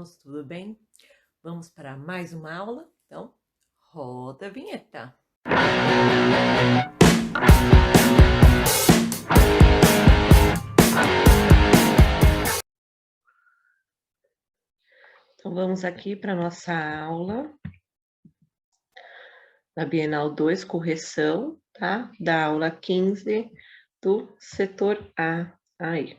alunos, tudo bem? Vamos para mais uma aula? Então, roda a vinheta. Então, vamos aqui para a nossa aula da Bienal 2, correção, tá? Da aula 15 do setor A. Aí.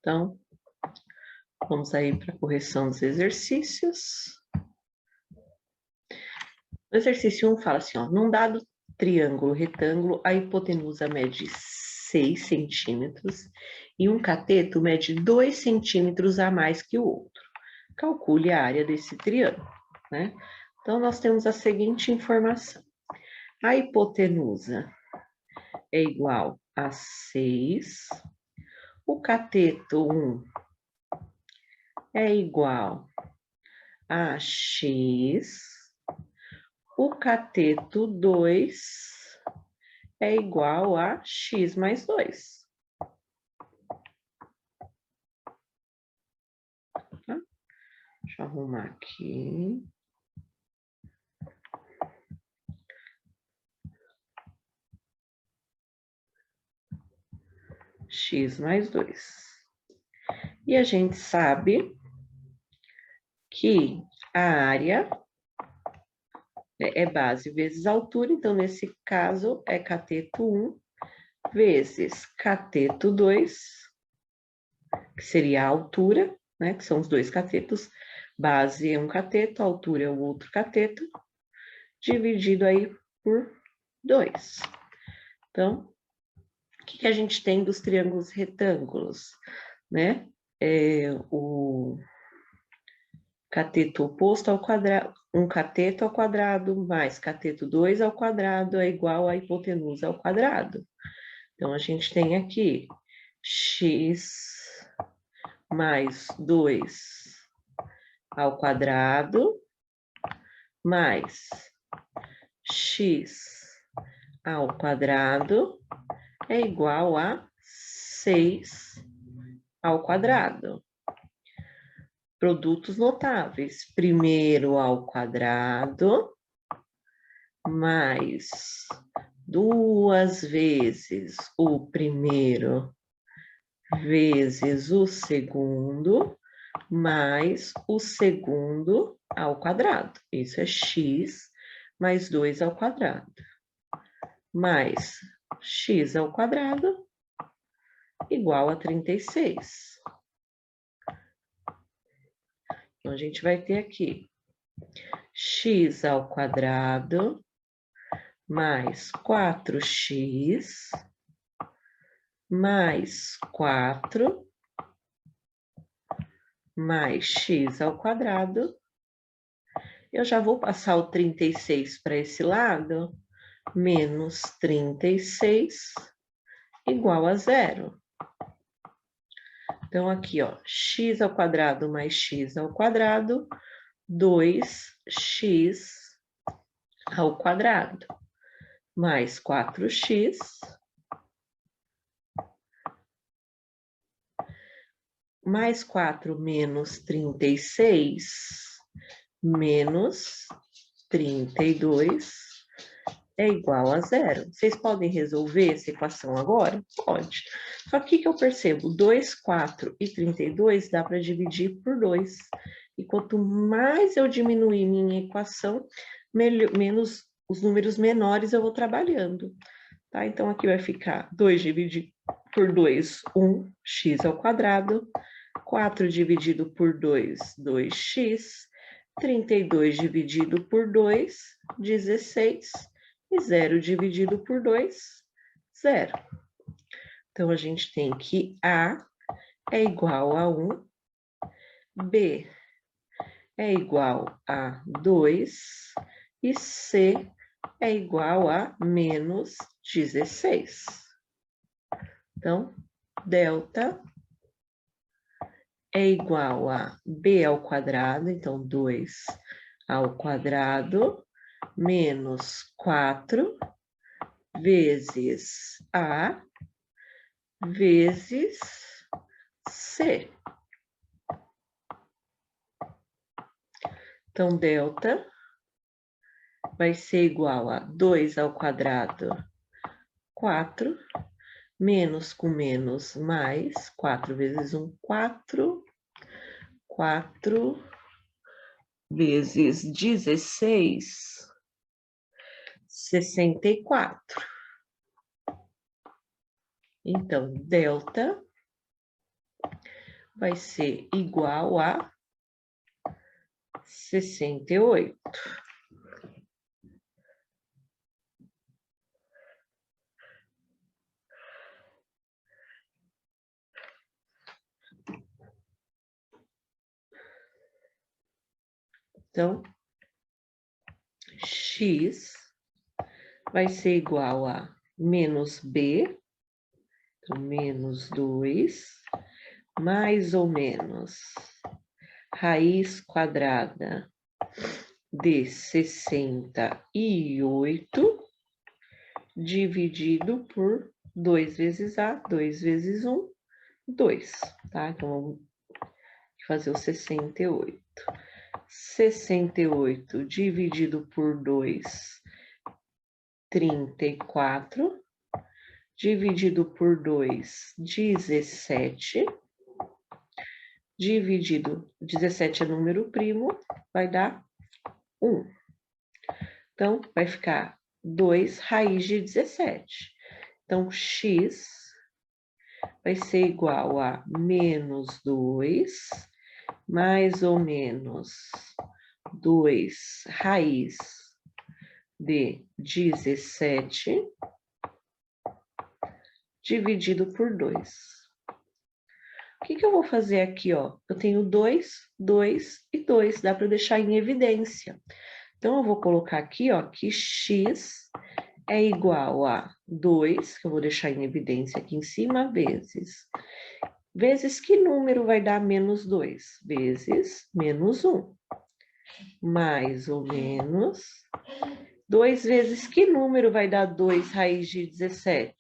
Então, vamos aí para a correção dos exercícios. O exercício 1 fala assim, ó, num dado triângulo retângulo, a hipotenusa mede 6 centímetros e um cateto mede 2 centímetros a mais que o outro. Calcule a área desse triângulo, né? Então, nós temos a seguinte informação. A hipotenusa é igual a 6, o cateto 1 é igual a x, o cateto 2 é igual a x mais 2. Tá? Deixa eu arrumar aqui. X mais 2. E a gente sabe que a área é base vezes altura, então, nesse caso, é cateto 1 vezes cateto 2, que seria a altura, né, que são os dois catetos, base é um cateto, altura é o outro cateto, dividido aí por 2. Então, o que a gente tem dos triângulos retângulos, né? O cateto oposto ao quadrado, um cateto ao quadrado mais cateto 2 ao quadrado é igual a hipotenusa ao quadrado. Então, a gente tem aqui x mais 2 ao quadrado mais x ao quadrado é igual a 6 ao quadrado. Produtos notáveis. Primeiro ao quadrado mais 2 vezes o primeiro vezes o segundo mais o segundo ao quadrado. Isso é x mais 2 ao quadrado. Mais x ao quadrado igual a 36. Então, a gente vai ter aqui x ao quadrado mais 4x mais 4 mais x ao quadrado. Eu já vou passar o 36 para esse lado, menos 36 igual a 0. Então, aqui, ó, x ao quadrado mais x ao quadrado, 2x ao quadrado, mais 4x, mais 4 menos 36, menos 32 é igual a 0. Vocês podem resolver essa equação agora? Pode. Só que eu percebo 2, 4 e 32 dá para dividir por 2. E quanto mais eu diminuir minha equação, menos os números menores eu vou trabalhando. Tá? Então, aqui vai ficar 2 dividido por 2, 1, x ao quadrado. 4 dividido por 2, 2x. 32 dividido por 2, 16. E 0 dividido por 2, 0. Então, a gente tem que A é igual a 1, B é igual a 2 e C é igual a menos 16. Então, delta é igual a B ao quadrado, então 2 ao quadrado menos 4 vezes A vezes C. Então, delta vai ser igual a 2 ao quadrado, 4, menos com menos, mais, 4 vezes 1, 4, 4 vezes 16, 64. Então, delta vai ser igual a 68. Então, x vai ser igual a menos b, então, menos 2, mais ou menos raiz quadrada de 68 dividido por 2 vezes A, 2 vezes 1, 2, tá? Então, vamos fazer o 68. 68 dividido por 2, 34. Dividido por 2, 17. Dividido, 17 é número primo, vai dar 1. Então, vai ficar 2 raiz de 17. Então, x vai ser igual a menos 2, mais ou menos 2 raiz de 17, dividido por 2. O que eu vou fazer aqui, ó? Eu tenho 2, 2 e 2, dá para deixar em evidência. Então, eu vou colocar aqui, ó, que x é igual a 2, que eu vou deixar em evidência aqui em cima, vezes que número vai dar menos 2? Vezes menos 1. Mais ou menos 2 vezes que número vai dar 2 raiz de 17?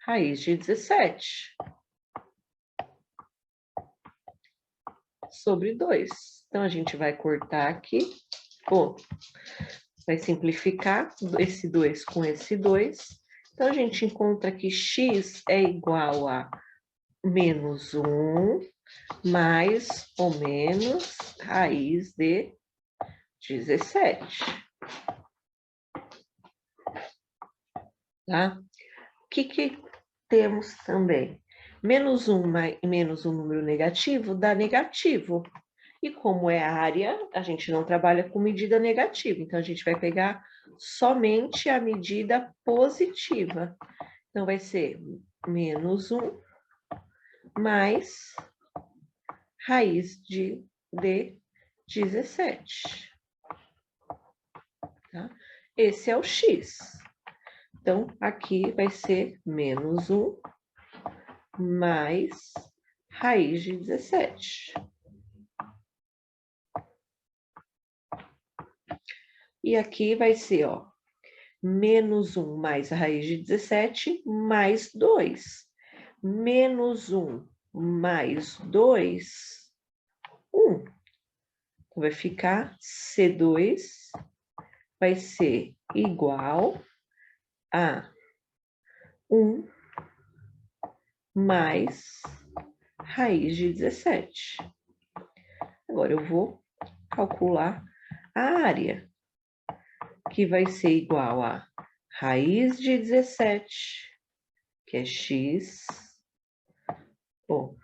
Raiz de 17. Sobre 2. Então, a gente vai cortar aqui, vai simplificar esse 2 com esse 2. Então, a gente encontra que x é igual a menos 1 mais ou menos raiz de 17. Tá? O que temos também? Menos 1 mais menos um número negativo dá negativo. E como é área, a gente não trabalha com medida negativa. Então, a gente vai pegar somente a medida positiva. Então, vai ser menos 1 mais raiz de 17. Tá? Esse é o x. Então, aqui vai ser menos 1 mais raiz de 17. E aqui vai ser, ó, menos 1 mais a raiz de 17 mais 2. Menos 1 mais 2, 1. Então, vai ficar C2 vai ser igual a 1 mais raiz de 17. Agora, eu vou calcular a área, que vai ser igual a raiz de 17, que é x. Bom,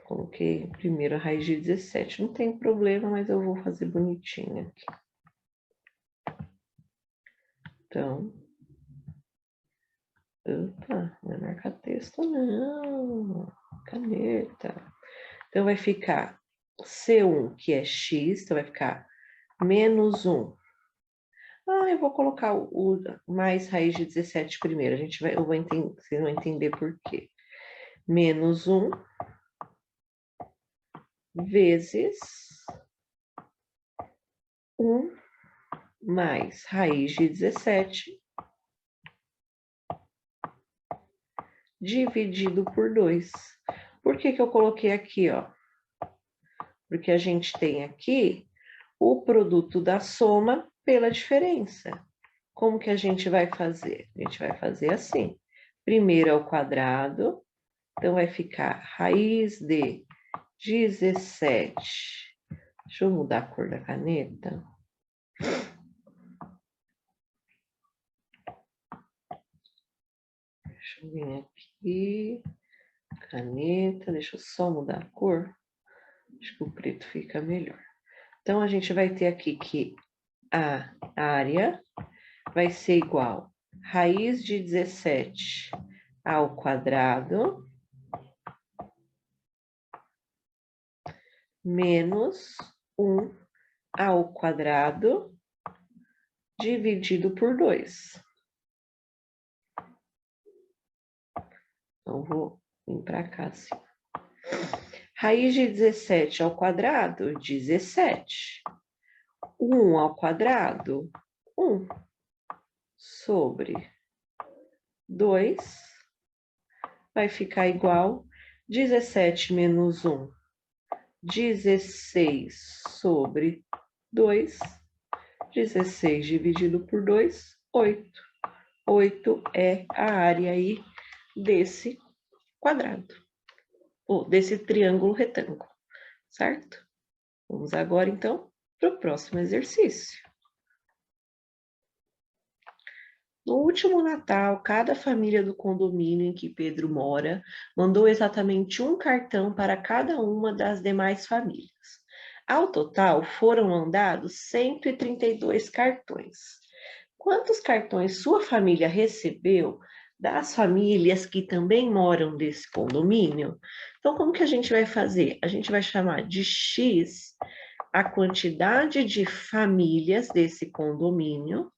coloquei primeiro a raiz de 17. Não tem problema, mas eu vou fazer bonitinho aqui. Então, opa, não é marcar texto, não. Caneta. Então, vai ficar C1, que é x, então vai ficar menos 1. Eu vou colocar o mais raiz de 17 primeiro. Vocês vão entender por quê. Menos 1 vezes 1 mais raiz de 17 dividido por 2. Por que que eu coloquei aqui, ó? Porque a gente tem aqui o produto da soma pela diferença. Como que a gente vai fazer? A gente vai fazer assim. Primeiro ao quadrado, então vai ficar raiz de 17. Deixa eu mudar a cor da caneta. Deixa eu vir aqui. Caneta, deixa eu só mudar a cor. Acho que o preto fica melhor. Então, a gente vai ter aqui que a área vai ser igual a raiz de 17 ao quadrado menos 1 ao quadrado dividido por 2. Então, vou vir para cá assim. Raiz de 17 ao quadrado, 17. 1 ao quadrado, 1. Sobre 2 vai ficar igual 17 menos 1, 16 sobre 2, 16 dividido por 2, 8. 8 é a área aí desse quadrado, ou desse triângulo retângulo, certo? Vamos agora, então, para o próximo exercício. No último Natal, cada família do condomínio em que Pedro mora mandou exatamente um cartão para cada uma das demais famílias. Ao total, foram mandados 132 cartões. Quantos cartões sua família recebeu das famílias que também moram nesse condomínio? Então, como que a gente vai fazer? A gente vai chamar de X a quantidade de famílias desse condomínio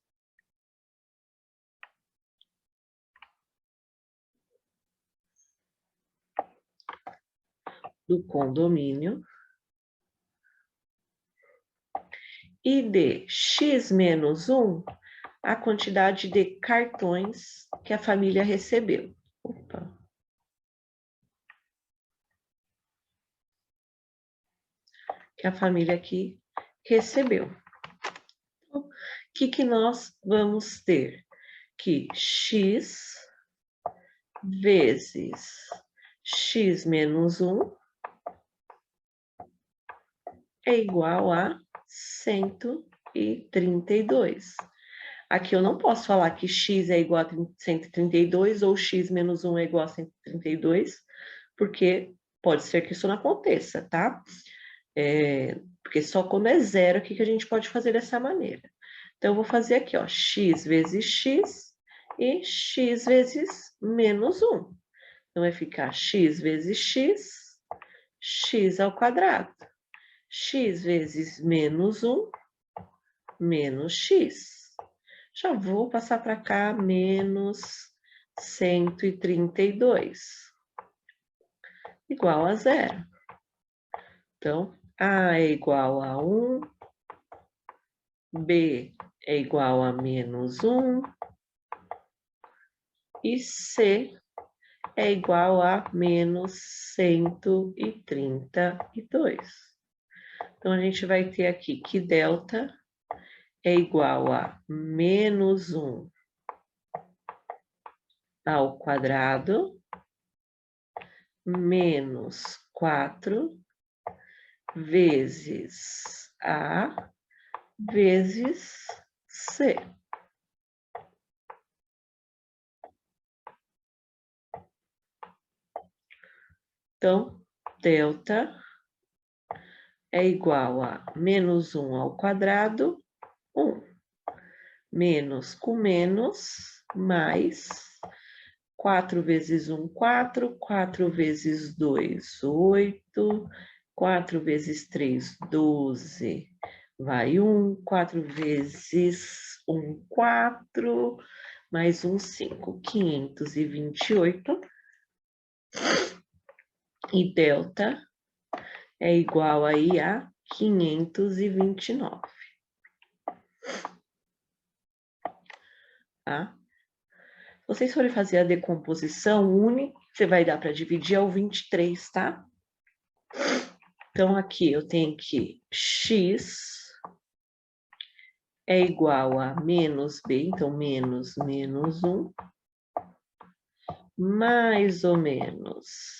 do condomínio e de x menos 1 a quantidade de cartões que a família recebeu. Opa. Que a família aqui recebeu. Então, o que nós vamos ter? Que x vezes x menos 1 é igual a 132. Aqui eu não posso falar que x é igual a 132 ou x menos 1 é igual a 132, porque pode ser que isso não aconteça, tá? Porque só quando é zero aqui que a gente pode fazer dessa maneira. Então, eu vou fazer aqui, ó, x vezes x e x vezes menos 1. Então, vai ficar x vezes x, x ao quadrado. X vezes menos 1, menos x. Já vou passar para cá, menos 132, igual a zero. Então, A é igual a 1, B é igual a menos 1 e C é igual a menos 132. Então, a gente vai ter aqui que delta é igual a menos 1 ao quadrado menos 4 vezes A vezes C. Então, delta é igual a menos 1 ao quadrado, 1. Menos com menos, mais 4 vezes 1, 4. 4 vezes 2, 8. 4 vezes 3, 12. Vai 1. 4 vezes 1, 4. Mais 1, 5. 528. E delta é igual aí a 529. Tá? Se vocês forem fazer a decomposição, o único que você vai dar para dividir é o 23, tá? Então, aqui eu tenho que x é igual a menos b, então menos 1, mais ou menos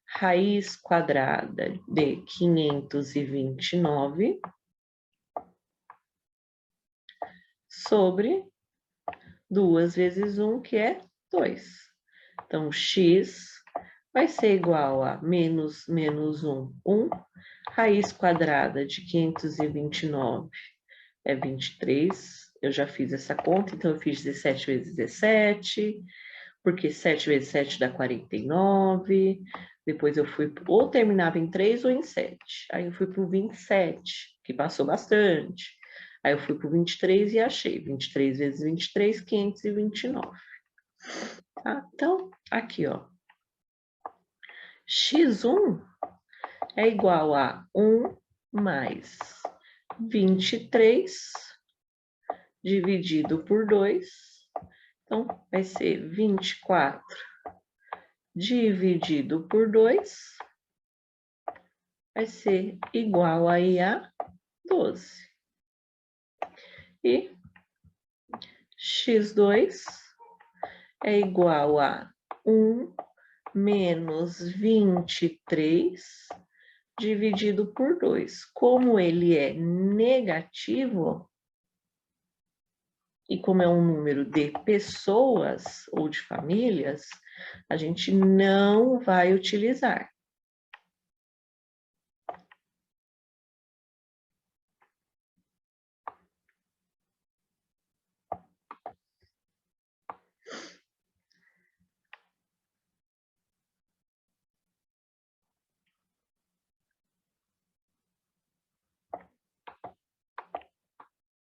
raiz quadrada de 529 sobre 2 vezes 1, que é 2. Então, x vai ser igual a menos 1, raiz quadrada de 529 é 23. Eu já fiz essa conta, então eu fiz 17 vezes 17, porque 7 vezes 7 dá 49. Depois eu fui, ou terminava em 3 ou em 7. Aí eu fui para o 27, que passou bastante. Aí eu fui para o 23 e achei. 23 vezes 23, 529. Tá? Então, aqui, ó. x1 é igual a 1 mais 23 dividido por 2. Então, vai ser 24 dividido por 2 vai ser igual aí a 12. E x2 é igual a 1 menos 23 dividido por 2. Como ele é negativo, e como é um número de pessoas ou de famílias, a gente não vai utilizar.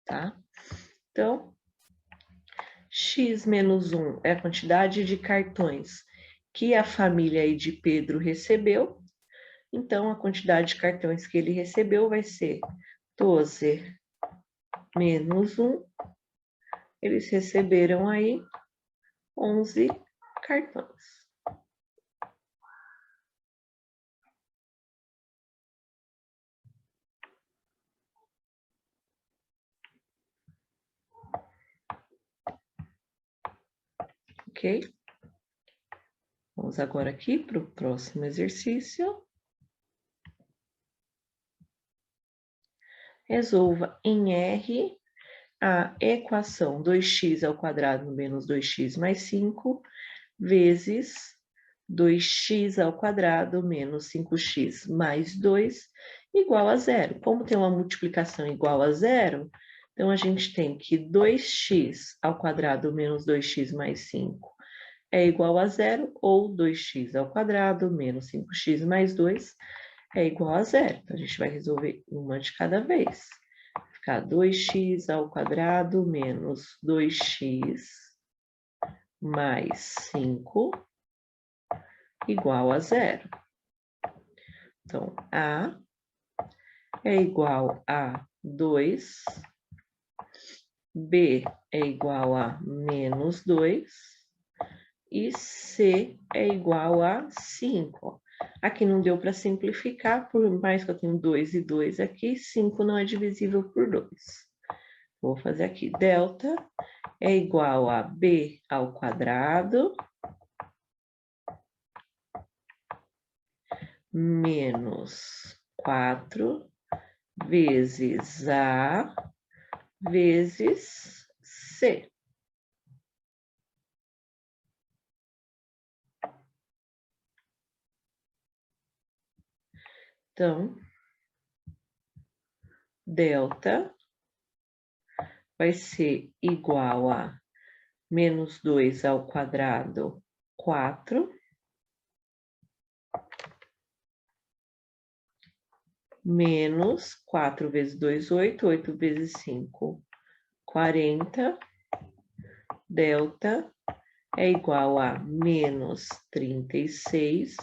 Tá? Então, x menos 1 é a quantidade de cartões que a família aí de Pedro recebeu. Então, a quantidade de cartões que ele recebeu vai ser 12 menos 1. Eles receberam aí 11 cartões. Ok? Vamos agora aqui para o próximo exercício. Resolva em R a equação 2x ao quadrado menos 2x mais 5 vezes 2x ao quadrado menos 5x mais 2 igual a zero. Como tem uma multiplicação igual a zero, então a gente tem que 2x ao quadrado menos 2x mais 5 é igual a zero, ou 2x ao quadrado menos 5x mais 2 é igual a zero. Então, a gente vai resolver uma de cada vez. Vai ficar 2x ao quadrado menos 2x mais 5 igual a zero. Então, A é igual a 2, B é igual a menos 2 e C é igual a 5. Aqui não deu para simplificar, por mais que eu tenha 2 e 2 aqui, 5 não é divisível por 2. Vou fazer aqui, delta é igual a B ao quadrado menos 4 vezes A vezes C. Então, delta vai ser igual a menos 2 ao quadrado, 4, menos 4 vezes 2, 8, 8 vezes 5, 40, delta é igual a menos 36.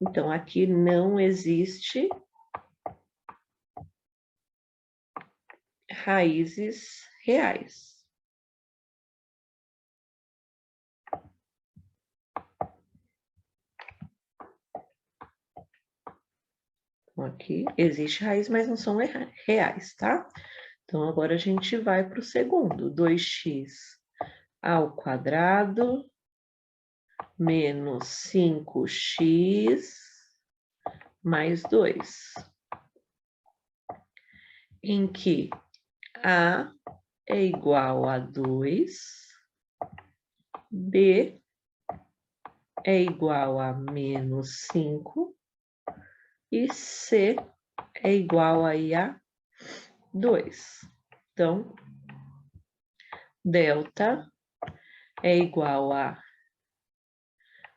Então, aqui não existe raízes reais. Então, aqui existe raiz, mas não são reais, tá? Então, agora a gente vai para o segundo. 2x ao quadrado menos 5x mais 2. Em que A é igual a 2, B é igual a menos 5 e C é igual aí a 2. Então, delta é igual a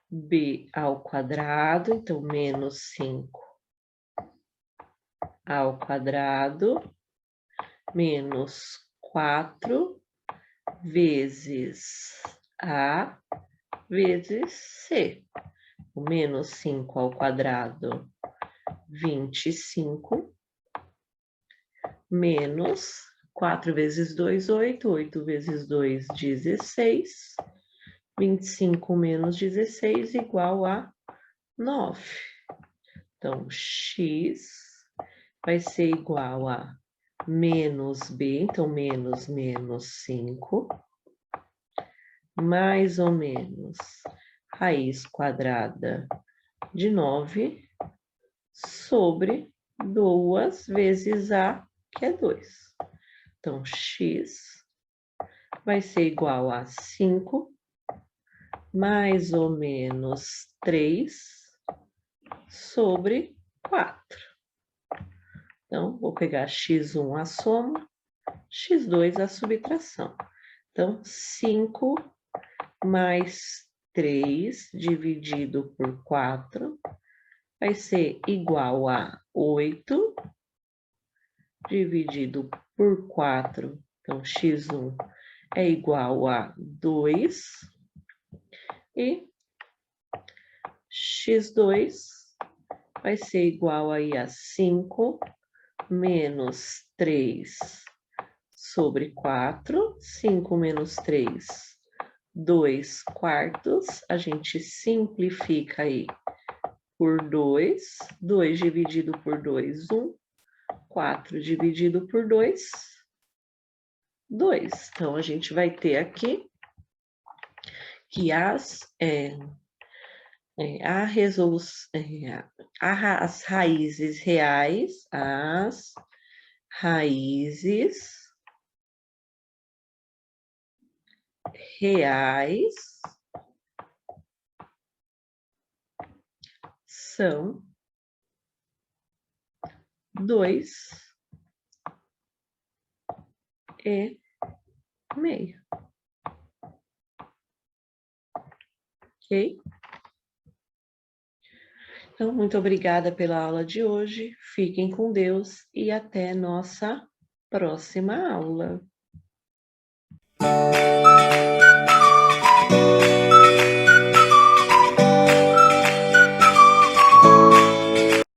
B ao quadrado, então menos 5 ao quadrado, menos 4 vezes A vezes C. O menos 5 ao quadrado, 25, menos 4 vezes 2, 8, 8 vezes 2, 16, 25 menos 16 igual a 9. Então, x vai ser igual a menos b, então menos 5, mais ou menos raiz quadrada de 9 sobre 2 vezes a, que é 2. Então, x vai ser igual a 5 mais ou menos 3 sobre 4. Então, vou pegar x1 a soma, x2 a subtração. Então, 5 mais 3 dividido por 4 vai ser igual a 8 dividido por 4. Então, x1 é igual a 2 e x2 vai ser igual aí a 5 menos 3 sobre 4. 5 menos 3, 2 quartos. A gente simplifica aí por 2. 2 dividido por 2, 1. 4 dividido por 2, 2. Então, a gente vai ter aqui que as raízes reais, as raízes reais são 2,5. Ok? Então, muito obrigada pela aula de hoje. Fiquem com Deus e até nossa próxima aula.